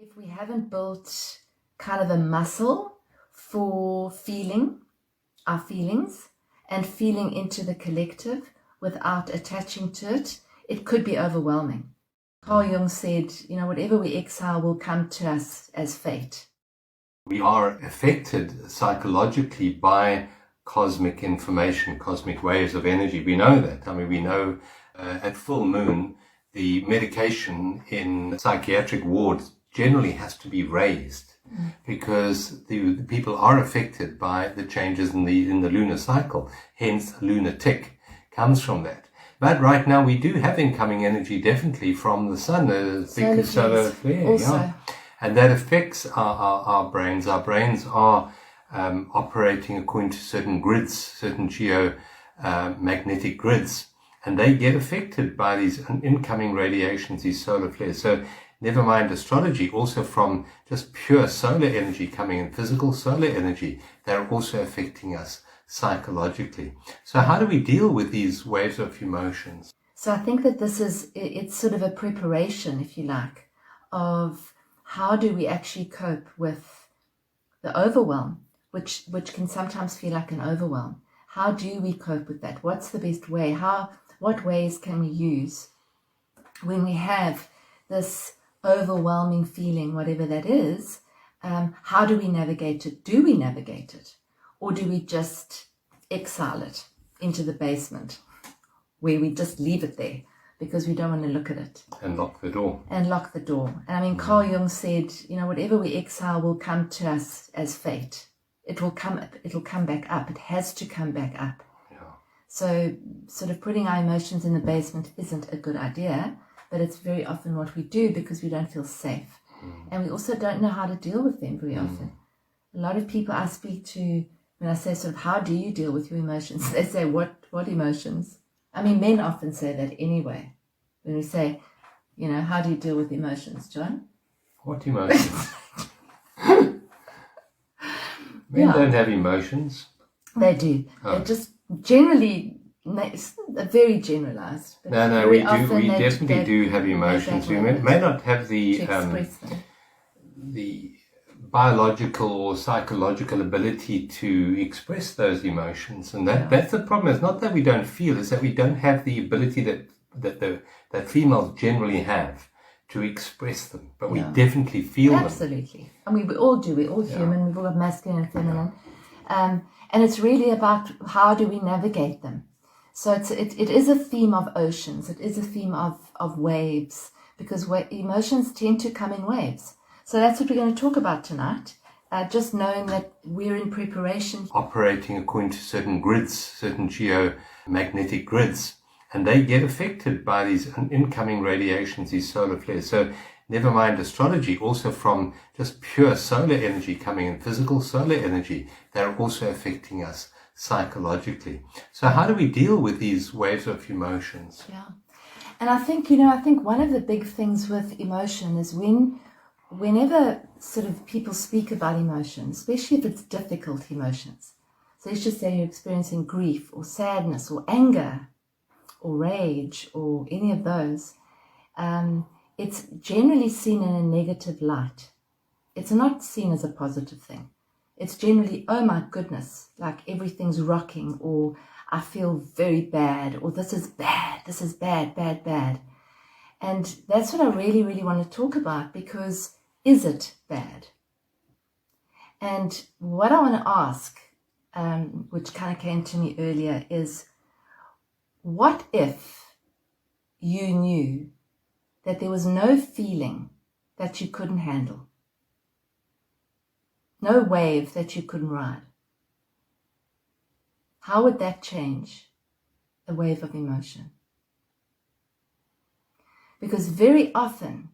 If we haven't built kind of a muscle for feeling our feelings and feeling into the collective without attaching to it, it could be overwhelming. Carl Jung said, whatever we exhale will come to us as fate. We are affected psychologically by cosmic information, cosmic waves of energy. We know that. We know at full moon, the medication in psychiatric wards generally has to be raised because the people are affected by the changes in the lunar cycle. Hence, lunar tick comes from that. But right now we do have incoming energy definitely from the sun, solar flare, also. yeah. And that affects our brains. Our brains are operating according to certain grids, certain geomagnetic grids, and they get affected by these incoming radiations, these solar flares. So never mind astrology, also from just pure solar energy coming in, physical solar energy, they're also affecting us psychologically. So how do we deal with these waves of emotions? So I think that it's sort of a preparation, if you like, of how do we actually cope with the overwhelm, which can sometimes feel like an overwhelm. How do we cope with that? What's the best way? What ways can we use when we have this overwhelming feeling, whatever that is? How do we navigate it? Do we navigate it? Or do we just exile it into the basement where we just leave it there because we don't want to look at it? And lock the door. And Carl Jung said, whatever we exile will come to us as fate. It'll come back up. It has to come back up. Yeah. So sort of putting our emotions in the basement isn't a good idea, but it's very often what we do because we don't feel safe. And we also don't know how to deal with them very often. A lot of people I speak to, when I say sort of, how do you deal with your emotions? They say, what emotions? Men often say that anyway. When we say, how do you deal with emotions, John? What emotions? Men don't have emotions. They do. They're just generally, very generalized. No, we do. We definitely do have emotions. We may not have the biological or psychological ability to express those emotions, and that's the problem. It's not that we don't feel; it's that we don't have the ability that females generally have to express them. But we definitely feel them. Absolutely, and we all do. We're all human. We've all got masculine and feminine, and it's really about how do we navigate them. So it is a theme of oceans. It is a theme of waves, because emotions tend to come in waves. So that's what we're going to talk about tonight. Just knowing that we're in preparation. Operating according to certain grids, certain geomagnetic grids, and they get affected by these incoming radiations, these solar flares. So never mind astrology, also from just pure solar energy coming in, physical solar energy, they're also affecting us psychologically. So how do we deal with these waves of emotions? Yeah. And I think one of the big things with emotion is whenever sort of people speak about emotions, especially if it's difficult emotions. So let's just say you're experiencing grief or sadness or anger or rage or any of those. It's generally seen in a negative light. It's not seen as a positive thing. It's generally, oh my goodness, like everything's rocking, or I feel very bad, or this is bad, bad. And that's what I really, really want to talk about, because is it bad? And what I want to ask, which kind of came to me earlier, is what if you knew that there was no feeling that you couldn't handle? No wave that you couldn't ride? How would that change the wave of emotion? Because very often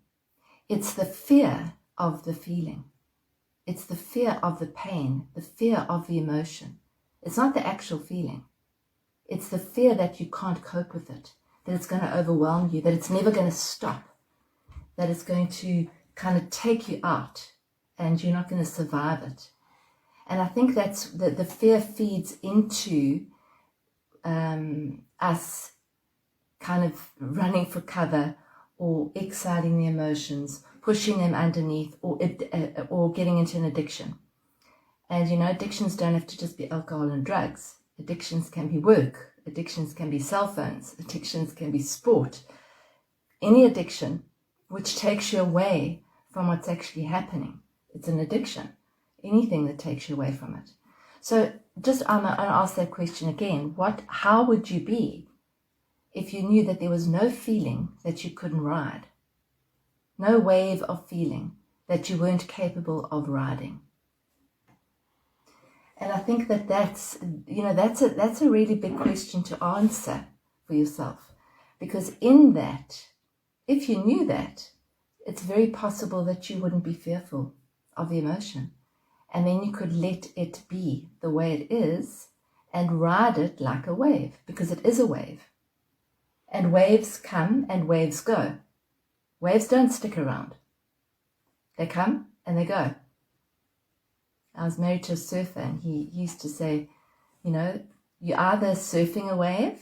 it's the fear of the feeling. It's the fear of the pain, the fear of the emotion. It's not the actual feeling. It's the fear that you can't cope with it, that it's going to overwhelm you, that it's never going to stop, that it's going to kind of take you out and you're not going to survive it. And I think that's the fear feeds into us kind of running for cover or exiling the emotions pushing them underneath, or getting into an addiction. And, addictions don't have to just be alcohol and drugs. Addictions can be work. Addictions can be cell phones. Addictions can be sport. Any addiction which takes you away from what's actually happening, it's an addiction. Anything that takes you away from it. So I'm going to ask that question again. How would you be if you knew that there was no feeling that you couldn't ride? No wave of feeling that you weren't capable of riding? And I think that's a really big question to answer for yourself. Because in that, if you knew that, it's very possible that you wouldn't be fearful of the emotion. And then you could let it be the way it is and ride it like a wave, because it is a wave. And waves come and waves go. Waves don't stick around. They come and they go. I was married to a surfer, and he used to say, you're either surfing a wave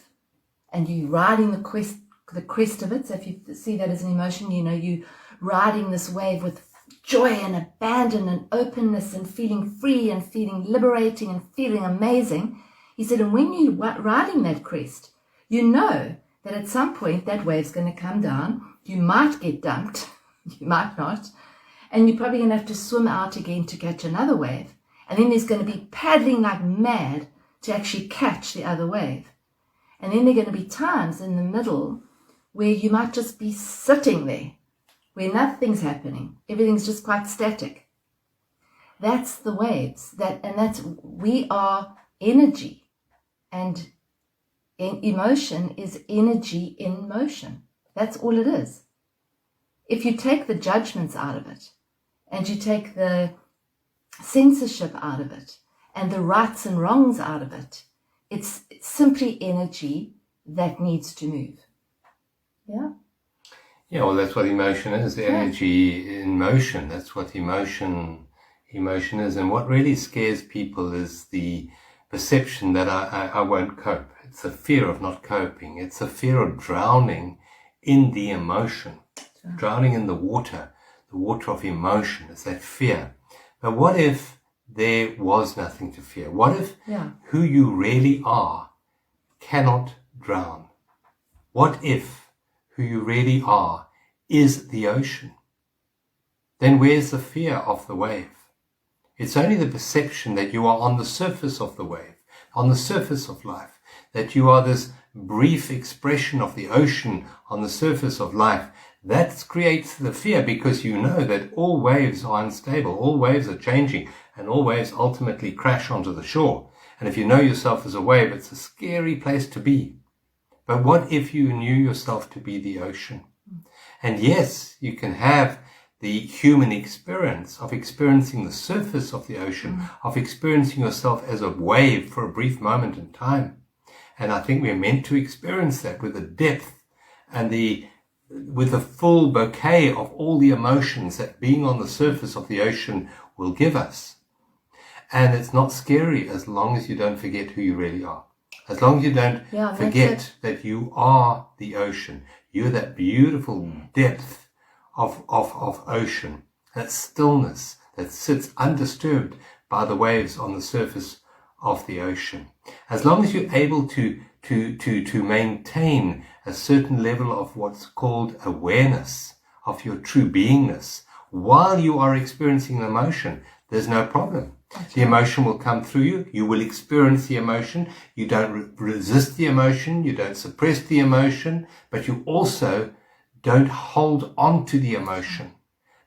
and you're riding the crest of it. So if you see that as an emotion, you riding this wave with joy and abandon and openness and feeling free and feeling liberating and feeling amazing. He said, and when you're riding that crest, you know that at some point that wave's going to come down. You might get dumped, you might not, and you're probably going to have to swim out again to catch another wave. And then there's going to be paddling like mad to actually catch the other wave. And then there are going to be times in the middle where you might just be sitting there, where nothing's happening. Everything's just quite static. That's the waves. We are energy. And emotion is energy in motion. That's all it is. If you take the judgments out of it, and you take the censorship out of it, and the rights and wrongs out of it, it's simply energy that needs to move. Yeah? Yeah, well, that's what emotion is, the energy in motion. That's what emotion is. And what really scares people is the perception that I won't cope. It's a fear of not coping. It's a fear of drowning in the emotion, drowning in the water of emotion. It's that fear. But what if there was nothing to fear? What if who you really are cannot drown? What if who you really are is the ocean? Then where's the fear of the wave? It's only the perception that you are on the surface of the wave, on the surface of life, that you are this brief expression of the ocean on the surface of life. That creates the fear, because you know that all waves are unstable, all waves are changing, and all waves ultimately crash onto the shore. And if you know yourself as a wave, it's a scary place to be. But what if you knew yourself to be the ocean? And yes, you can have the human experience of experiencing the surface of the ocean, of experiencing yourself as a wave for a brief moment in time. And I think we're meant to experience that with the depth and with the full bouquet of all the emotions that being on the surface of the ocean will give us. And it's not scary as long as you don't forget who you really are. As long as you don't forget that you are the ocean. You're that beautiful depth of ocean, that stillness that sits undisturbed by the waves on the surface of the ocean. As long as you're able to maintain a certain level of what's called awareness of your true beingness while you are experiencing the emotion, there's no problem. The emotion will come through you. You will experience the emotion. You don't resist the emotion. You don't suppress the emotion, but you also don't hold on to the emotion,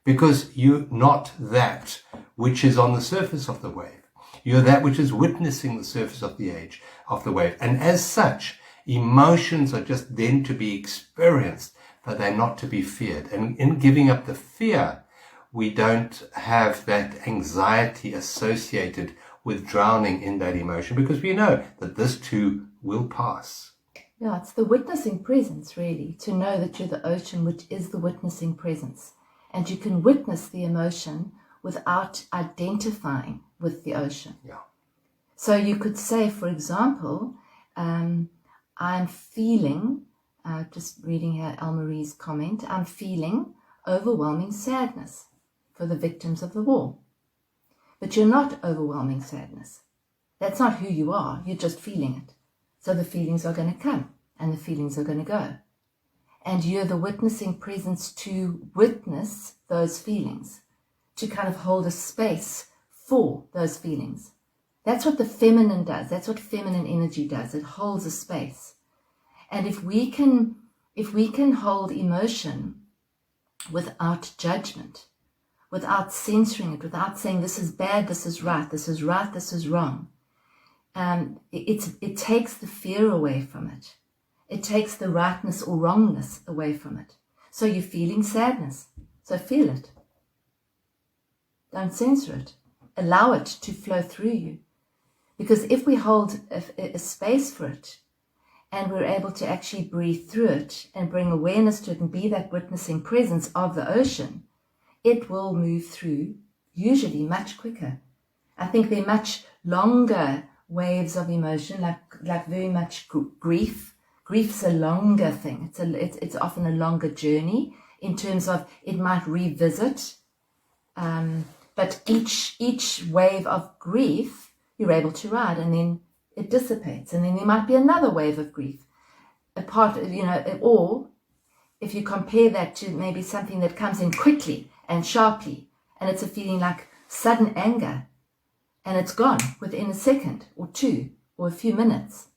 because you're not that which is on the surface of the wave. You're that which is witnessing the surface of the wave. And as such, emotions are just then to be experienced, but they're not to be feared. And in giving up the fear, we don't have that anxiety associated with drowning in that emotion, because we know that this too will pass. Yeah, it's the witnessing presence, really, to know that you're the ocean, which is the witnessing presence. And you can witness the emotion without identifying with the ocean. Yeah. So you could say, for example, I'm feeling, just reading here Elmarie's comment, I'm feeling overwhelming sadness for the victims of the war. But you're not overwhelming sadness. That's not who you are. You're just feeling it. So the feelings are going to come and the feelings are going to go. And you're the witnessing presence to witness those feelings, to kind of hold a space for those feelings. That's what the feminine does. That's what feminine energy does. It holds a space. And if we can hold emotion without judgment, without censoring it, without saying this is bad, this is right, this is right, this is wrong, it takes the fear away from it. It takes the rightness or wrongness away from it. So you're feeling sadness. So feel it. Don't censor it. Allow it to flow through you. Because if we hold a space for it, and we're able to actually breathe through it and bring awareness to it and be that witnessing presence of the ocean, it will move through usually much quicker. I think they're much longer waves of emotion, like very much grief. Grief's a longer thing. It's often a longer journey in terms of it might revisit. But each wave of grief you're able to ride, and then it dissipates, and then there might be another wave of grief. Or if you compare that to maybe something that comes in quickly and sharply, and it's a feeling like sudden anger, and it's gone within a second or two or a few minutes.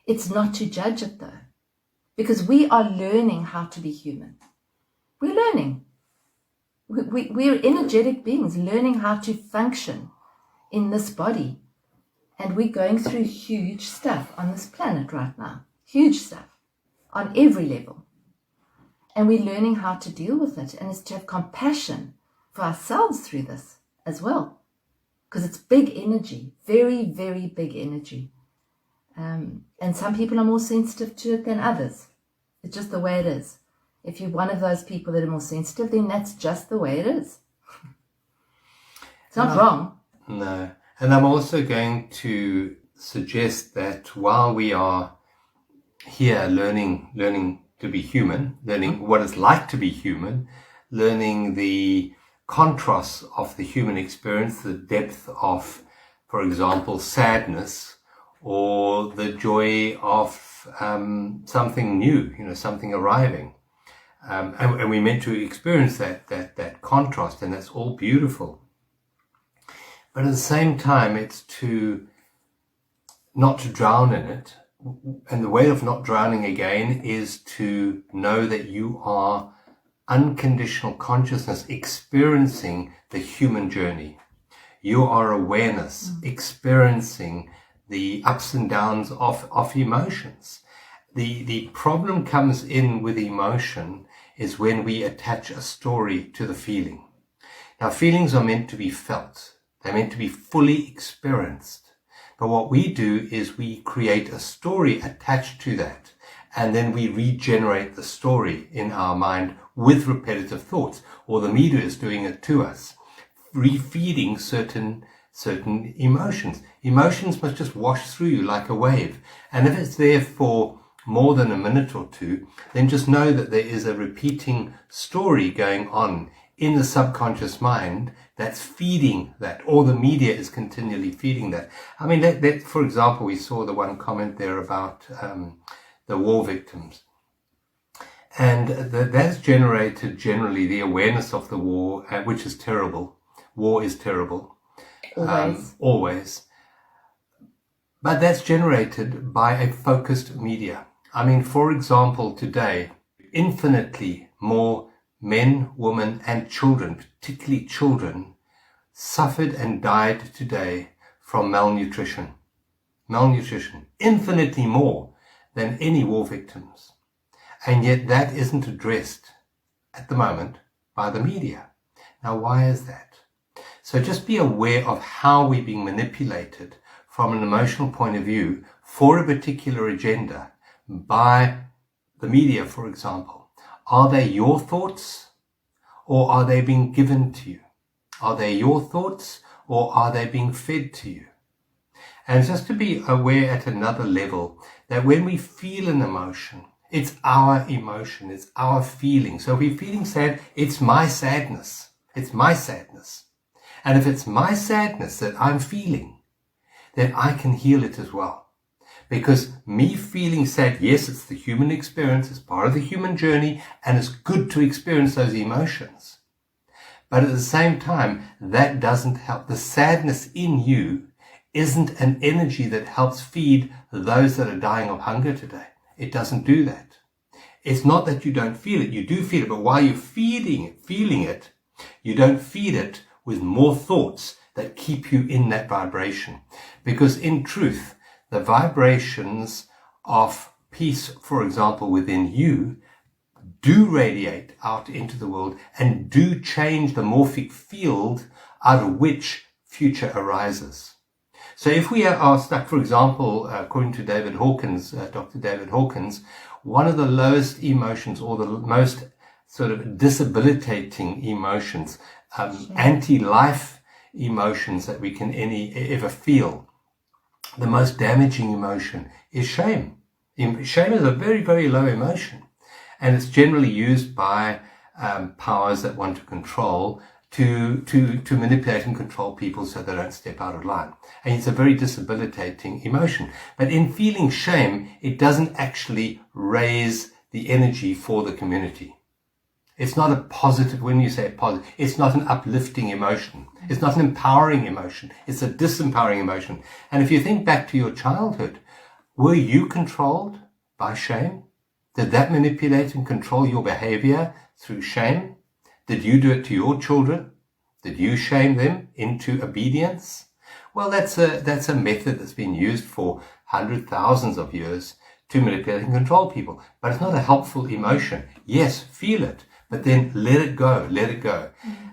It's not to judge it though, because we are learning how to be human. We're learning. We're energetic beings learning how to function in this body. And we're going through huge stuff on this planet right now. Huge stuff on every level. And we're learning how to deal with it. And it's to have compassion for ourselves through this as well. Because it's big energy. Very, very big energy. And some people are more sensitive to it than others. It's just the way it is. If you're one of those people that are more sensitive, then that's just the way it is. It's not wrong. No. And I'm also going to suggest that while we are here learning to be human, learning what it's like to be human, learning the contrasts of the human experience, the depth of, for example, sadness, or the joy of something new, something arriving. And we're meant to experience that contrast, and that's all beautiful. But at the same time, it's not to drown in it. And the way of not drowning again is to know that you are unconditional consciousness experiencing the human journey. You are awareness experiencing the ups and downs of emotions. The problem comes in with emotion is when we attach a story to the feeling. Now, feelings are meant to be felt. They're meant to be fully experienced. But what we do is we create a story attached to that. And then we regenerate the story in our mind with repetitive thoughts. Or the media is doing it to us, refeeding certain emotions. Emotions must just wash through you like a wave. And if it's there for more than a minute or two, then just know that there is a repeating story going on in the subconscious mind that's feeding that, or the media is continually feeding that. I mean, that for example, we saw the one comment there about the war victims. And that's generated generally the awareness of the war, which is terrible. War is terrible. Always. But that's generated by a focused media. I mean, for example, today, infinitely more men, women, and children, particularly children, suffered and died today from malnutrition. Malnutrition, infinitely more than any war victims. And yet that isn't addressed at the moment by the media. Now, why is that? So just be aware of how we're being manipulated from an emotional point of view for a particular agenda by the media, for example. Are they your thoughts, or are they being given to you? Are they your thoughts, or are they being fed to you? And just to be aware at another level that when we feel an emotion, It's our emotion. It's our feeling. So if we're feeling sad, it's my sadness. It's my sadness. And if it's my sadness that I'm feeling, then I can heal it as well. Because me feeling sad, yes, it's the human experience, it's part of the human journey, and it's good to experience those emotions. But at the same time, that doesn't help. The sadness in you isn't an energy that helps feed those that are dying of hunger today. It doesn't do that. It's not that you don't feel it. You do feel it, but while you're feeling it, you don't feed it with more thoughts that keep you in that vibration. Because in truth, the vibrations of peace, for example, within you, do radiate out into the world and do change the morphic field out of which future arises. So if we are stuck, for example, according to David Hawkins, Dr. David Hawkins, one of the lowest emotions or the most sort of disabilitating emotions, anti-life emotions that we can ever feel, the most damaging emotion is shame. Shame is a very, very low emotion. And it's generally used by powers that want to control to manipulate and control people so they don't step out of line. And it's a very debilitating emotion. But in feeling shame, it doesn't actually raise the energy for the community. It's not a positive, when you say positive, it's not an uplifting emotion. It's not an empowering emotion. It's a disempowering emotion. And if you think back to your childhood, were you controlled by shame? Did that manipulate and control your behavior through shame? Did you do it to your children? Did you shame them into obedience? Well, that's a method that's been used for hundreds, thousands of years to manipulate and control people. But it's not a helpful emotion. Yes, feel it, but then let it go, let it go.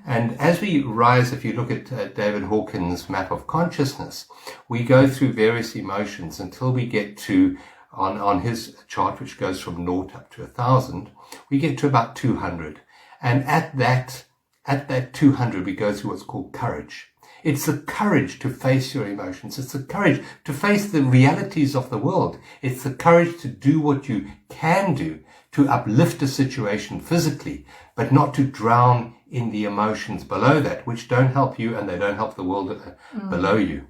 And as we rise, if you look at David Hawkins' map of consciousness, we go through various emotions until we get to, on his chart, which goes from 0 up to 1,000, we get to about 200. And at that 200, we go through what's called courage. It's the courage to face your emotions. It's the courage to face the realities of the world. It's the courage to do what you can do to uplift a situation physically, but not to drown in the emotions below that, which don't help you and they don't help the world below you.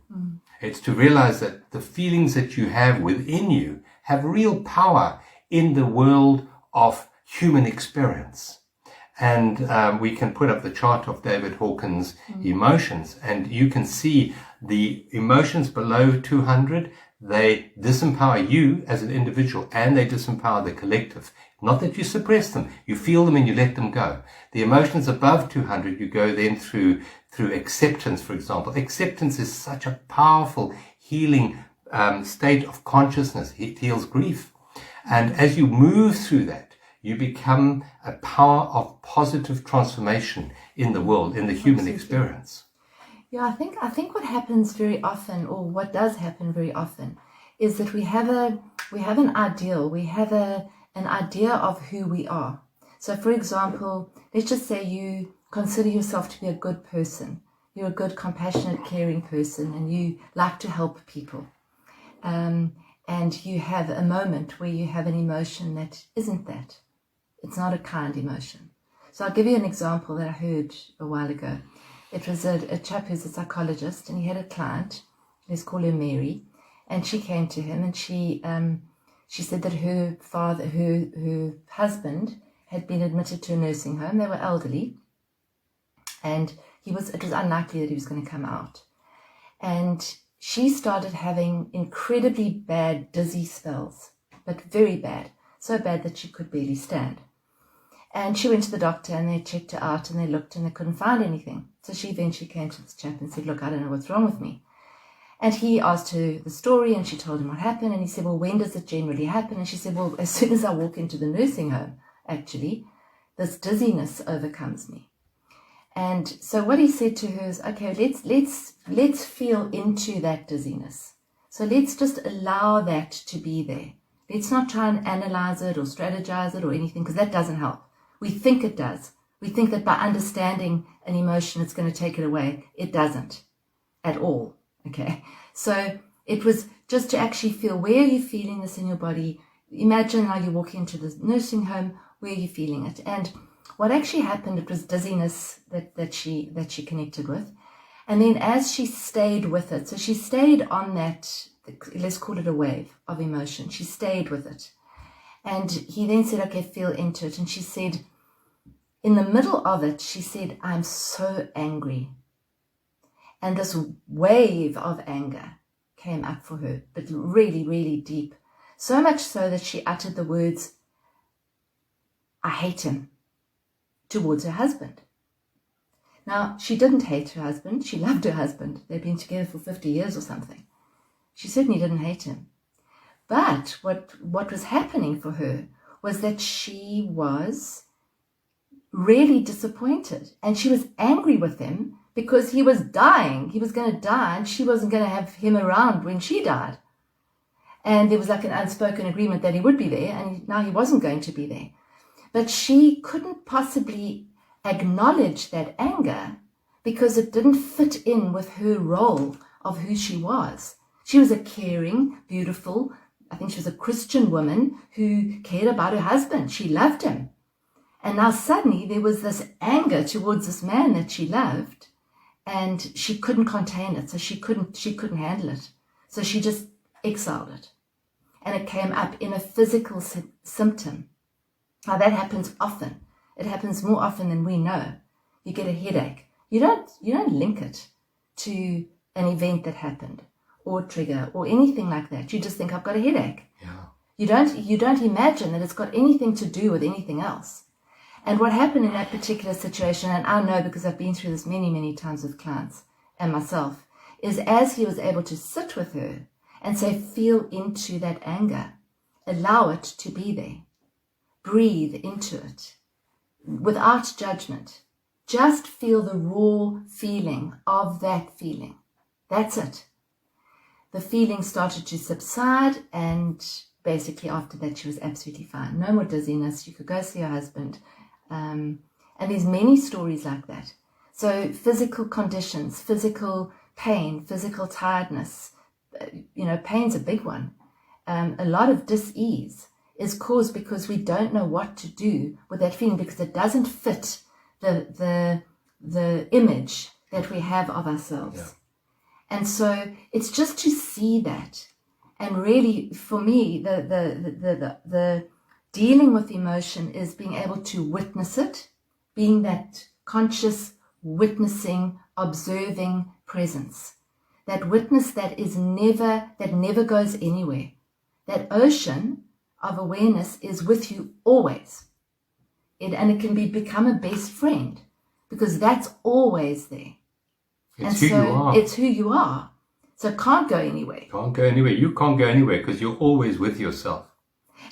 It's to realize that the feelings that you have within you have real power in the world of human experience. And we can put up the chart of David Hawkins' emotions, and you can see the emotions below 200, they disempower you as an individual and they disempower the collective. Not that you suppress them, you feel them and you let them go. The emotions above 200, you go then through acceptance, for example. Acceptance is such a powerful healing state of consciousness. It heals grief. And as you move through that, you become a power of positive transformation in the world, in the human experience. Yeah, I think what happens very often, or what does happen very often, is that we have an ideal, we have an idea of who we are. So, for example, let's just say you consider yourself to be a good person. You're a good, compassionate, caring person, and you like to help people. And you have a moment where you have an emotion that isn't that. It's not a kind emotion. So I'll give you an example that I heard a while ago. It was a chap who's a psychologist, and he had a client. Let's call her Mary, and she came to him, and she said that her husband had been admitted to a nursing home. They were elderly, and it was unlikely that he was going to come out. And she started having incredibly bad dizzy spells, but very bad, so bad that she could barely stand. And she went to the doctor, and they checked her out, and they looked, and they couldn't find anything. So she eventually came to this chap and said, "Look, I don't know what's wrong with me." And he asked her the story, and she told him what happened. And he said, "Well, when does it generally happen?" And she said, "Well, as soon as I walk into the nursing home, actually, this dizziness overcomes me." And so what he said to her is, "Okay, let's feel into that dizziness. So let's just allow that to be there. Let's not try and analyze it or strategize it or anything, because that doesn't help. We think it does. We think that by understanding an emotion, it's going to take it away. It doesn't at all." Okay. So it was just to actually feel, where are you feeling this in your body? imagine now you walk into the nursing home, where you're feeling it. And what actually happened, it was dizziness that she connected with. And then as she stayed with it, so she stayed on that, let's call it a wave of emotion. She stayed with it. And he then said, okay, feel into it. And she said, in the middle of it, she said, I'm so angry. And this wave of anger came up for her, but really, really deep. So much so that she uttered the words, I hate him, towards her husband. Now, she didn't hate her husband. She loved her husband. They'd been together for 50 years or something. She certainly didn't hate him. But what was happening for her was that she was really disappointed. And she was angry with him because he was dying. He was going to die, and she wasn't going to have him around when she died. And there was like an unspoken agreement that he would be there, and now he wasn't going to be there. But she couldn't possibly acknowledge that anger because it didn't fit in with her role of who she was. She was a caring, beautiful, I think she was a Christian woman who cared about her husband. She loved him. And now suddenly there was this anger towards this man that she loved, and she couldn't contain it. So she couldn't handle it. So she just exiled it. And it came up in a physical symptom. Now that happens often. It happens more often than we know. You get a headache. You don't link it to an event that happened or trigger or anything like that. You just think, I've got a headache. Yeah. You don't imagine that it's got anything to do with anything else. And what happened in that particular situation, and I know because I've been through this many, many times with clients and myself, is as he was able to sit with her and say, feel into that anger, allow it to be there, breathe into it without judgment. Just feel the raw feeling of that feeling. That's it. The feeling started to subside, and basically after that she was absolutely fine. No more dizziness. You could go see her husband. And there's many stories like that. So physical conditions, physical pain, physical tiredness, pain's a big one. A lot of dis-ease is caused because we don't know what to do with that feeling because it doesn't fit the image that we have of ourselves. Yeah. And so it's just to see that. And really, for me, the dealing with emotion is being able to witness it, being that conscious, witnessing, observing presence. That witness that never goes anywhere. That ocean of awareness is with you always. And it can become a best friend because that's always there. It's who you are. It's who you are. So it can't go anywhere. Can't go anywhere. You can't go anywhere because you're always with yourself.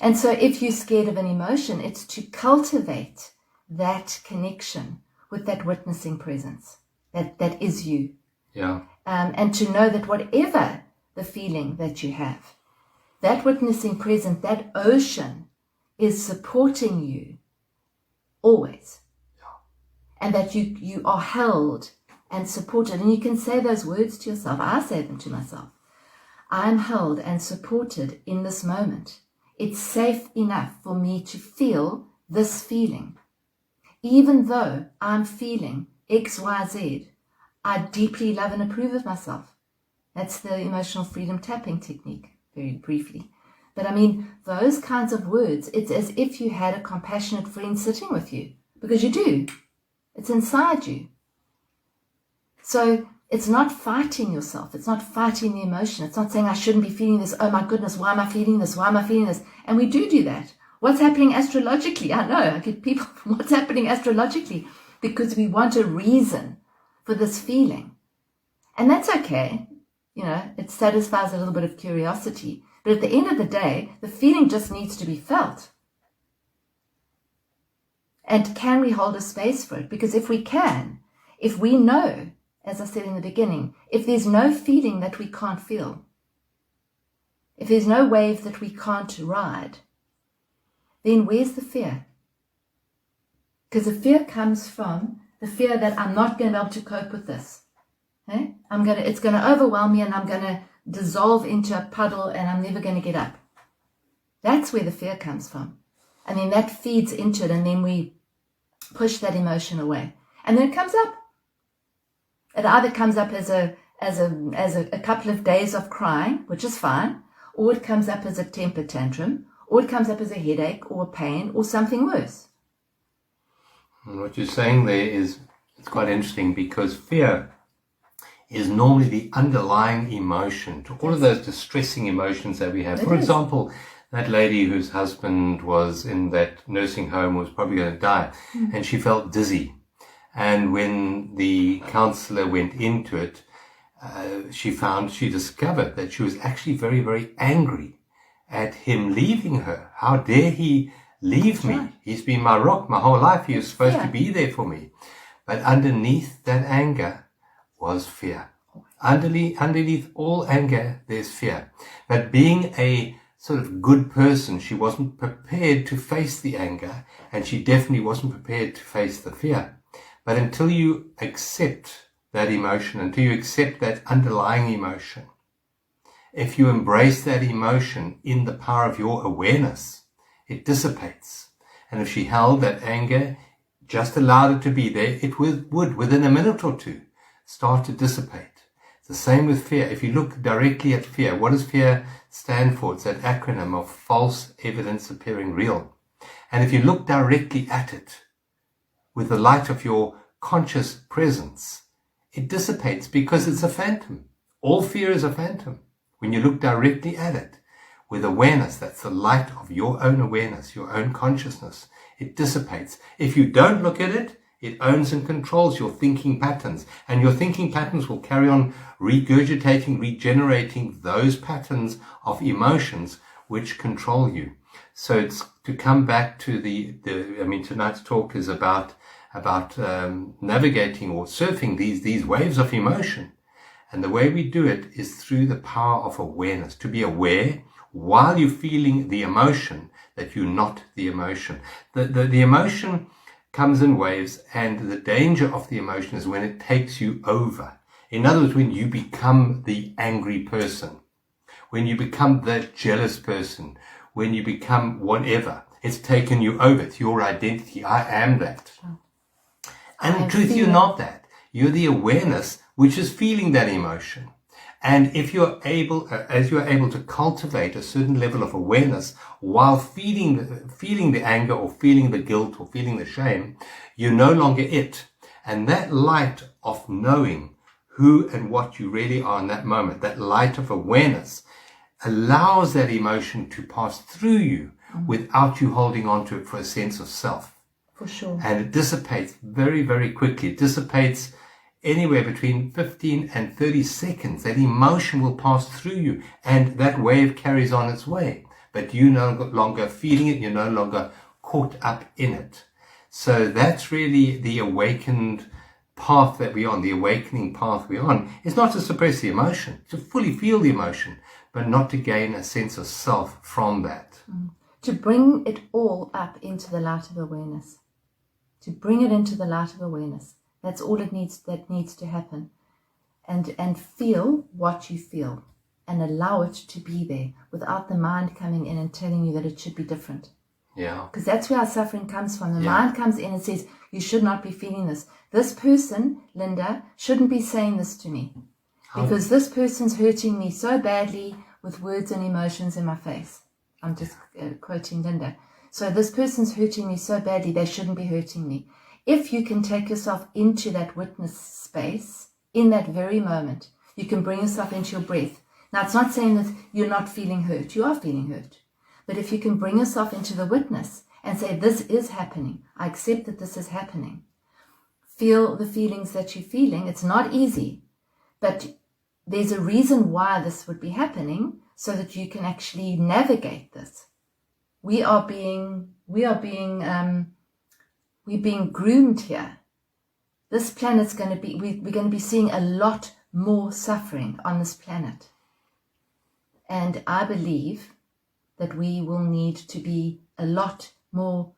And so if you're scared of an emotion, it's to cultivate that connection with that witnessing presence that is you. Yeah. And to know that whatever the feeling that you have, that witnessing presence, that ocean is supporting you always. Yeah. And that you are held and supported. And you can say those words to yourself. I say them to myself. I'm held and supported in this moment. It's safe enough for me to feel this feeling. Even though I'm feeling X, Y, Z, I deeply love and approve of myself. That's the emotional freedom tapping technique, very briefly. But I mean, those kinds of words, it's as if you had a compassionate friend sitting with you, because you do. It's inside you. So it's not fighting yourself. It's not fighting the emotion. It's not saying I shouldn't be feeling this. Oh my goodness, why am I feeling this? Why am I feeling this? And we do that. What's happening astrologically? I know, I get people from what's happening astrologically because we want a reason for this feeling. And that's okay. It satisfies a little bit of curiosity. But at the end of the day, the feeling just needs to be felt. And can we hold a space for it? Because if we can, if we know, as I said in the beginning, if there's no feeling that we can't feel, if there's no wave that we can't ride, then where's the fear? Because the fear comes from the fear that I'm not going to be able to cope with this. Okay? It's going to overwhelm me and I'm going to dissolve into a puddle and I'm never going to get up. That's where the fear comes from. And then that feeds into it, and then we push that emotion away. And then it comes up. It either comes up as a couple of days of crying, which is fine, or it comes up as a temper tantrum, or it comes up as a headache or a pain or something worse. And what you're saying there is, it's quite interesting, because fear is normally the underlying emotion to all of those distressing emotions that we have. For example, that lady whose husband was in that nursing home was probably going to die, and she felt dizzy. And when the counselor went into it, she discovered that she was actually very, very angry at him leaving her. How dare he leave me? Right. He's been my rock my whole life. He was supposed to be there for me. But underneath that anger was fear. Underneath all anger, there's fear. But being a sort of good person, she wasn't prepared to face the anger, and she definitely wasn't prepared to face the fear. But until you accept that emotion, until you accept that underlying emotion, if you embrace that emotion in the power of your awareness, it dissipates. And if she held that anger, just allowed it to be there, it would within a minute or two start to dissipate. It's the same with fear. If you look directly at fear, what does fear stand for? It's that acronym of false evidence appearing real. And if you look directly at it with the light of your conscious presence, it dissipates because it's a phantom. All fear is a phantom. When you look directly at it with awareness, that's the light of your own awareness, your own consciousness, it dissipates. If you don't look at it, it owns and controls your thinking patterns, and your thinking patterns will carry on regurgitating, regenerating those patterns of emotions which control you. So it's to come back to tonight's talk is about navigating or surfing these waves of emotion. And the way we do it is through the power of awareness, to be aware while you're feeling the emotion that you're not the emotion. The emotion comes in waves, and the danger of the emotion is when it takes you over. In other words, when you become the angry person, when you become the jealous person, when you become whatever, it's taken you over. It's your identity. I am that. Sure. And in truth, you're not that. You're the awareness which is feeling that emotion. And if you're able, as you're able to cultivate a certain level of awareness while feeling the anger or feeling the guilt or feeling the shame, you're no longer it. And that light of knowing who and what you really are in that moment, that light of awareness, allows that emotion to pass through you without you holding on to it for a sense of self. For sure. And it dissipates very, very quickly. It dissipates anywhere between 15 and 30 seconds. That emotion will pass through you, and that wave carries on its way. But you're no longer feeling it. You're no longer caught up in it. So that's really the awakened path that we're on, the awakening path we're on. It's not to suppress the emotion, to fully feel the emotion, but not to gain a sense of self from that. To bring it all up into the light of awareness. To bring it into the light of awareness. That's all that needs to happen. And feel what you feel, and allow it to be there without the mind coming in and telling you that it should be different. Yeah. Because that's where our suffering comes from. The mind comes in and says, you should not be feeling this. This person, Linda, shouldn't be saying this to me. Because this person's hurting me so badly with words and emotions in my face. I'm just quoting Linda. So this person's hurting me so badly, they shouldn't be hurting me. If you can take yourself into that witness space, in that very moment, you can bring yourself into your breath. Now, it's not saying that you're not feeling hurt. You are feeling hurt. But if you can bring yourself into the witness and say, this is happening. I accept that this is happening. Feel the feelings that you're feeling. It's not easy, but there's a reason why this would be happening so that you can actually navigate this. We're being groomed here. This planet's going to be, we're going to be seeing a lot more suffering on this planet. And I believe that we will need to be a lot more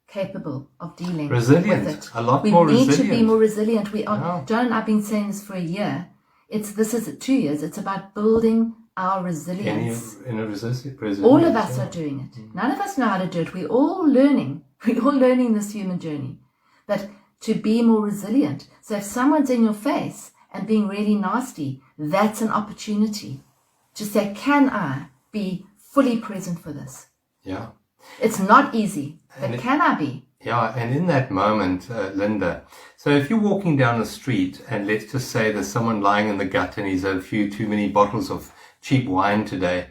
capable of dealing with it. A lot more resilient. We need to be more resilient. We are. John and I have been saying this for a year. This is 2 years. It's about building our resilience. Resilience. All of us are doing it. None of us know how to do it. We're all learning. We're all learning this human journey. But to be more resilient. So if someone's in your face and being really nasty, that's an opportunity to say, can I be fully present for this? Yeah. It's not easy, but can I be? Yeah, and in that moment, Linda, so if you're walking down the street and let's just say there's someone lying in the gut and he's had a few too many bottles of cheap wine today,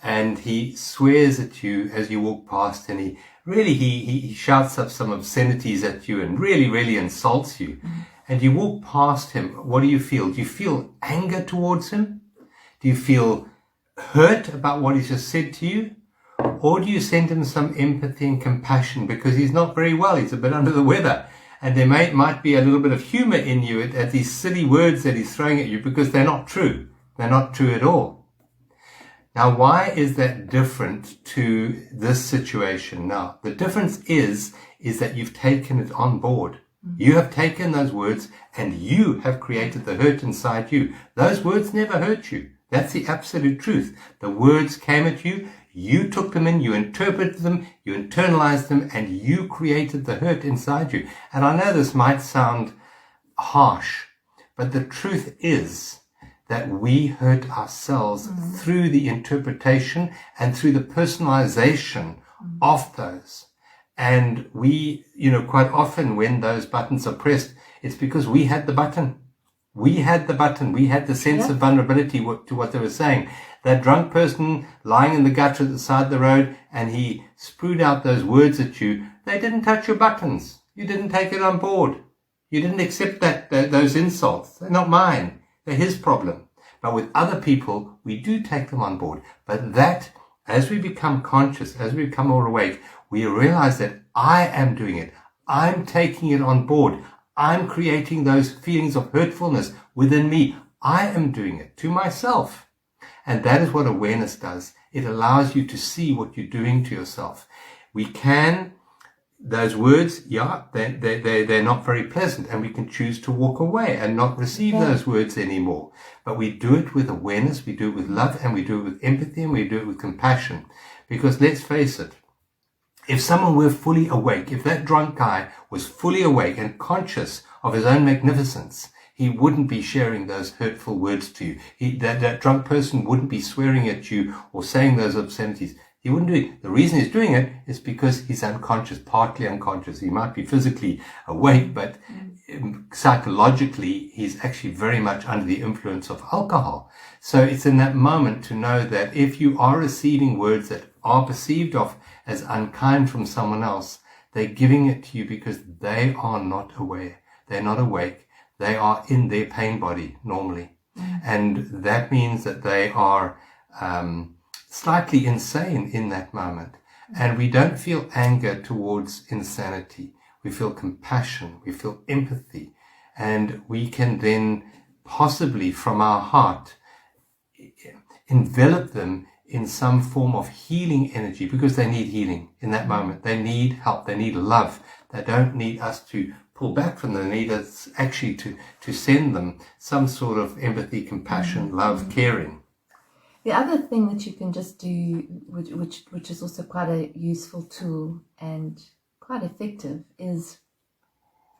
and he swears at you as you walk past, and he shouts up some obscenities at you and really insults you, and you walk past him, what do you feel? Do you feel anger towards him? Do you feel hurt about what he's just said to you? Or do you send him some empathy and compassion because he's not very well, he's a bit under the weather, and there might be a little bit of humor in you at these silly words that he's throwing at you because they're not true. They're not true at all. Now, why is that different to this situation? Now, the difference is that you've taken it on board. You have taken those words and you have created the hurt inside you. Those words never hurt you. That's the absolute truth. The words came at you. You took them in, you interpreted them, you internalized them, and you created the hurt inside you. And I know this might sound harsh, but the truth is that we hurt ourselves through the interpretation and through the personalization of those. And we, quite often when those buttons are pressed, it's because we had the button. We had the button. We had the sense of vulnerability to what they were saying. That drunk person lying in the gutter at the side of the road and he spewed out those words at you, they didn't touch your buttons. You didn't take it on board. You didn't accept those insults. They're not mine. They're his problem. But with other people, we do take them on board. But that, as we become conscious, as we become more awake, we realize that I am doing it. I'm taking it on board. I'm creating those feelings of hurtfulness within me. I am doing it to myself. And that is what awareness does. It allows you to see what you're doing to yourself. Those words, they're not very pleasant, and we can choose to walk away and not receive those words anymore. But we do it with awareness, we do it with love, and we do it with empathy, and we do it with compassion. Because let's face it, if someone were fully awake, if that drunk guy was fully awake and conscious of his own magnificence, he wouldn't be sharing those hurtful words to you. That drunk person wouldn't be swearing at you or saying those obscenities. He wouldn't do it. The reason he's doing it is because he's unconscious, partly unconscious. He might be physically awake, but psychologically, he's actually very much under the influence of alcohol. So it's in that moment to know that if you are receiving words that are perceived of as unkind from someone else, they're giving it to you because they are not aware. They're not awake. They are in their pain body normally. And that means that they are slightly insane in that moment. And we don't feel anger towards insanity. We feel compassion. We feel empathy. And we can then possibly from our heart envelop them in some form of healing energy because they need healing in that moment. They need help. They need love. They don't need us to pull back from them. They need us actually to send them some sort of empathy, compassion, love, caring. The other thing that you can just do, which is also quite a useful tool and quite effective, is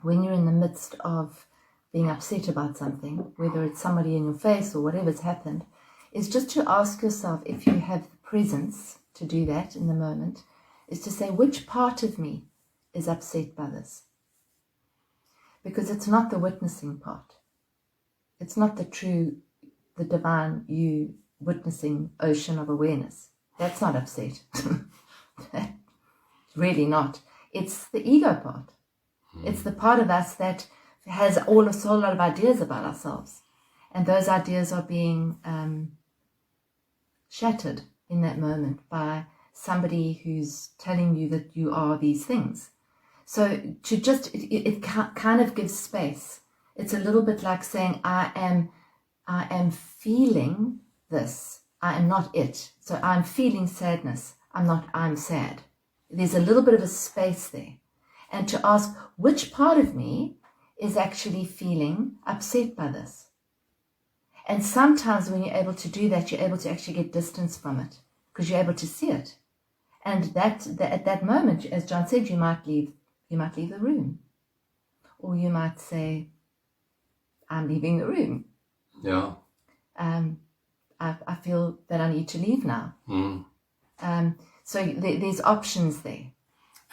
when you're in the midst of being upset about something, whether it's somebody in your face or whatever's happened, is just to ask yourself, if you have the presence to do that in the moment, is to say, which part of me is upset by this? Because it's not the witnessing part. It's not the divine you witnessing ocean of awareness. That's not upset. Really not. It's the ego part. It's the part of us that has a whole lot of ideas about ourselves. And those ideas are being shattered in that moment by somebody who's telling you that you are these things. So to just, it kind of gives space. It's a little bit like saying, I am feeling this. I am not it. So I'm feeling sadness. I'm sad. There's a little bit of a space there. And to ask, which part of me is actually feeling upset by this? And sometimes when you're able to do that, you're able to actually get distance from it because you're able to see it. And that at that moment, as John said, you might leave the room. Or you might say, I'm leaving the room. Yeah. I feel that I need to leave now. So there's options there.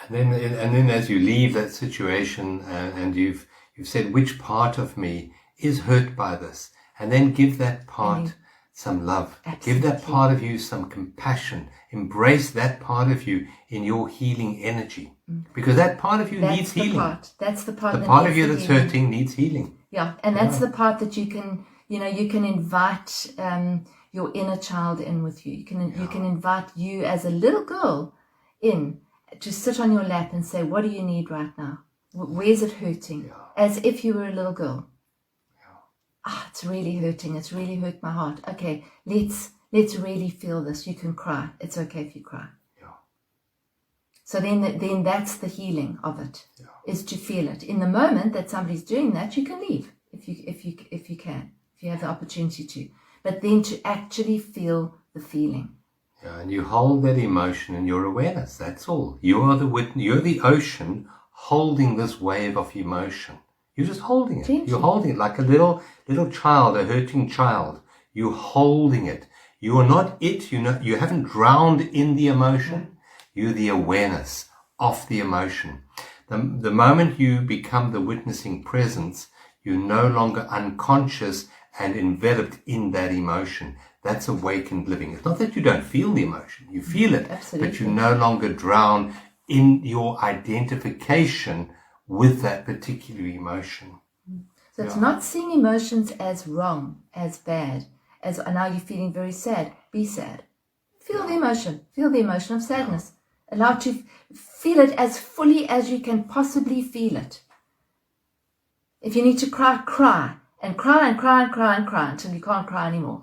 And then as you leave that situation and you've said, which part of me is hurt by this? And then give that part some love. Absolutely. Give that part of you some compassion. Embrace that part of you in your healing energy. Because that part of you needs healing. That's the part. The part of you that's hurting needs healing. Yeah, and that's the part that you can invite your inner child in with you. You can invite you as a little girl in to sit on your lap and say, what do you need right now? Where's it hurting? Yeah. As if you were a little girl. It's really hurting. It's really hurt my heart. Okay, let's really feel this. You can cry. It's okay if you cry. Yeah. So then that's the healing of it, is to feel it. In the moment that somebody's doing that, you can leave if you have the opportunity to. But then to actually feel the feeling. Yeah, and you hold that emotion in your awareness. That's all. You are you're the ocean holding this wave of emotion. You're just holding it. Gently. You're holding it like a little child, a hurting child. You're holding it. You are not it. You haven't drowned in the emotion. You're the awareness of the emotion. The moment you become the witnessing presence, you're no longer unconscious and enveloped in that emotion. That's awakened living. It's not that you don't feel the emotion. You feel it. Absolutely. But you no longer drown in your identification with that particular emotion. So it's not seeing emotions as wrong, as bad, as now you're feeling very sad. Be sad. Feel the emotion. Feel the emotion of sadness. Allow to feel it as fully as you can possibly feel it. If you need to cry, cry. And cry and cry and cry and cry until you can't cry anymore.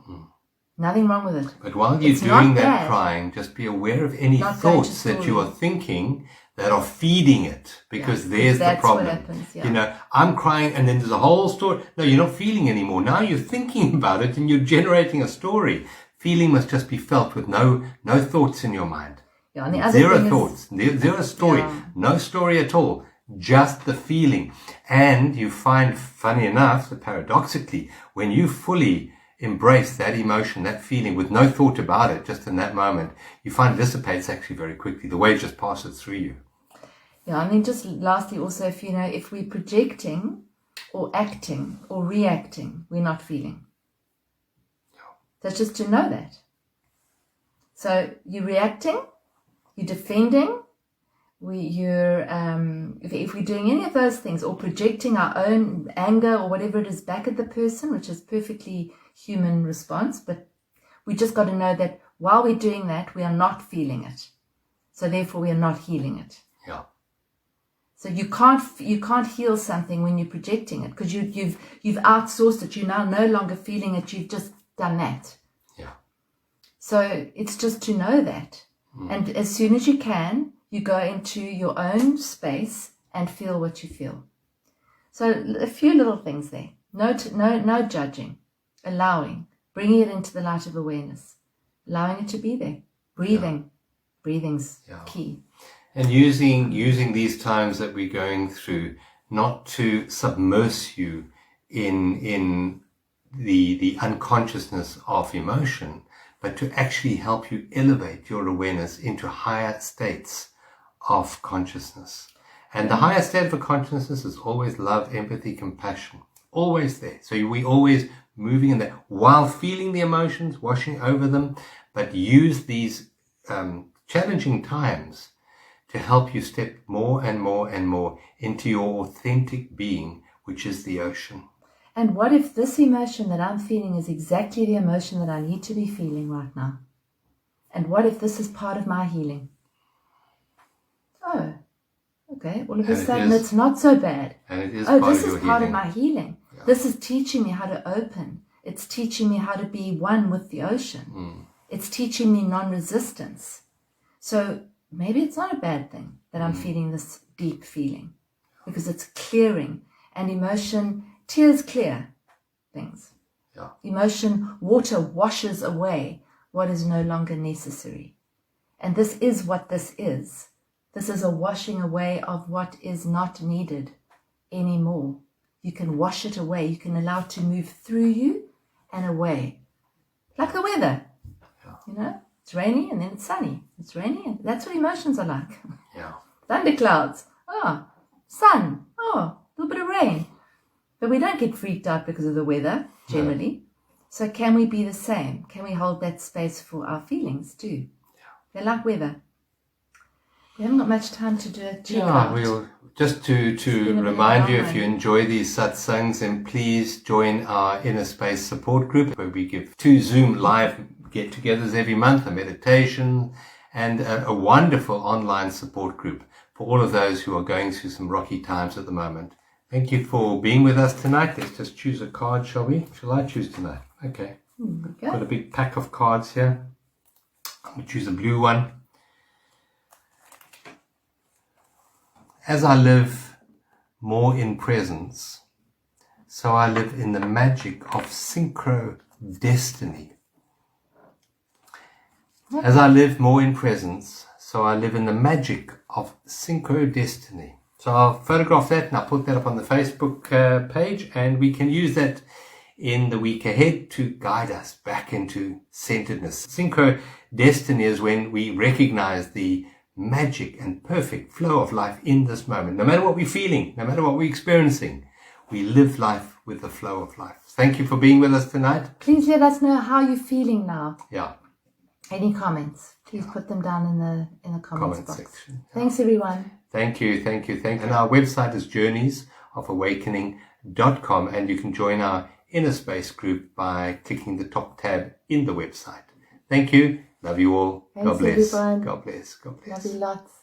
Nothing wrong with it. But while you're doing that crying, just be aware of any thoughts that you are thinking that are feeding it, because there's the problem. That's what happens, I'm crying and then there's a whole story. No, you're not feeling anymore. Now you're thinking about it and you're generating a story. Feeling must just be felt with no thoughts in your mind. Yeah, and the other Zero thing thoughts. Zero story. No story at all. Just the feeling. And you find, funny enough, that paradoxically, when you fully embrace that emotion, that feeling with no thought about it, just in that moment, you find it dissipates actually very quickly. The wave just passes through you. Yeah, I mean, just lastly also, if we're projecting or acting or reacting, we're not feeling. That's just to know that. So you're reacting, you're defending, if we're doing any of those things or projecting our own anger or whatever it is back at the person, which is perfectly human response, but we just got to know that while we're doing that, we are not feeling it. So therefore we are not healing it. Yeah. So you can't heal something when you're projecting it, because you've outsourced it. You're now no longer feeling it. You've just done that. Yeah. So it's just to know that. And as soon as you can, you go into your own space and feel what you feel. So a few little things there. No judging. Allowing. Bringing it into the light of awareness. Allowing it to be there. Breathing. Yeah. Breathing's key. And using these times that we're going through not to submerge you in the unconsciousness of emotion, but to actually help you elevate your awareness into higher states of consciousness. And the higher state of consciousness is always love, empathy, compassion. Always there. So we always moving in there while feeling the emotions, washing over them, but use these challenging times to help you step more and more and more into your authentic being, which is the ocean. And what if this emotion that I'm feeling is exactly the emotion that I need to be feeling right now? And what if this is part of my healing? Oh, okay. All of a sudden, it's not so bad. And it is this is part of my healing. Yeah. This is teaching me how to open. It's teaching me how to be one with the ocean. It's teaching me non-resistance. So maybe it's not a bad thing that I'm feeling this deep feeling, because it's clearing. And emotion, tears clear things. Yeah. Emotion, water washes away what is no longer necessary. And this is what this is. This is a washing away of what is not needed anymore. You can wash it away. You can allow it to move through you and away. Like the weather. Yeah. You know, it's rainy and then it's sunny. It's rainy and that's what emotions are like. Yeah. Thunderclouds. Oh, sun. Oh, a little bit of rain. But we don't get freaked out because of the weather, generally. No. So can we be the same? Can we hold that space for our feelings too? Yeah. They're like weather. We haven't got much time to do a check Yeah, out. we'll just to remind you, if you enjoy these satsangs, then please join our Inner Space support group, where we give 2 Zoom live get-togethers every month, a meditation, and a wonderful online support group for all of those who are going through some rocky times at the moment. Thank you for being with us tonight. Let's just choose a card, shall we? Shall I choose tonight? Okay. Okay. Got a big pack of cards here. I'm going to choose a blue one. As I live more in presence, so I live in the magic of synchro destiny. As I live more in presence, so I live in the magic of synchro destiny. So I'll photograph that and I'll put that up on the Facebook page, and we can use that in the week ahead to guide us back into centeredness. Synchro destiny is when we recognize the magic and perfect flow of life in this moment. No matter what we're feeling, no matter what we're experiencing, we live life with the flow of life. Thank you for being with us tonight. Please let us know how you're feeling now. Yeah. Any comments? Please put them down in the comments box. Section. Yeah. Thanks, everyone. Thank you. And our website is journeysofawakening.com, and you can join our Inner Space group by clicking the top tab in the website. Thank you. Love you all. Thanks, God bless. everyone. God bless. God bless. Love you lots.